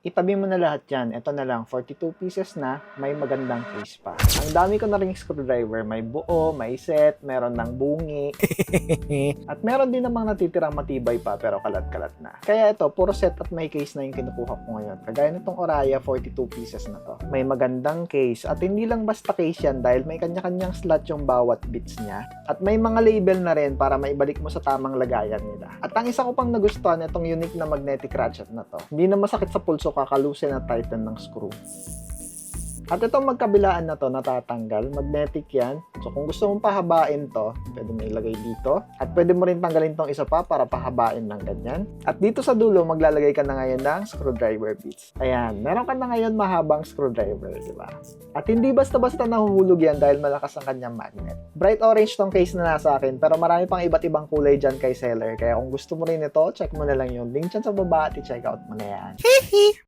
Itabi mo na lahat yan. Ito na lang, 42 pieces na, may magandang case pa. Ang dami ko na ring screwdriver. May buo, may set, meron ng bungi. At meron din namang natitirang matibay pa pero kalat-kalat na. Kaya ito, puro set at may case na yung kinukuha ko ngayon. Kagaya nitong Oraya, 42 pieces na to. May magandang case. At hindi lang basta case yan dahil may kanya-kanyang slot yung bawat bits niya. At may mga label na rin para maibalik mo sa tamang lagayan nila. At ang isa ko pang nagustuhan, itong unique na magnetic ratchet na to. Hindi na masakit sa pulso kakalusin at tighten ng screw. At itong magkabilaan na to, natatanggal. Magnetic yan. So kung gusto mong pahabain to, pwede mo ilagay dito. At pwede mo rin tanggalin tong isa pa para pahabain ng ganyan. At dito sa dulo, maglalagay ka na ngayon ng screwdriver bits. Ayan, meron ka na ngayon mahabang screwdriver, di ba? At hindi basta-basta nahuhulog yan dahil malakas ang kanyang magnet. Bright orange tong case na nasa akin, pero marami pang iba't ibang kulay dyan kay seller. Kaya kung gusto mo rin ito, check mo na lang yung link dyan sa baba at i-check out mo na yan.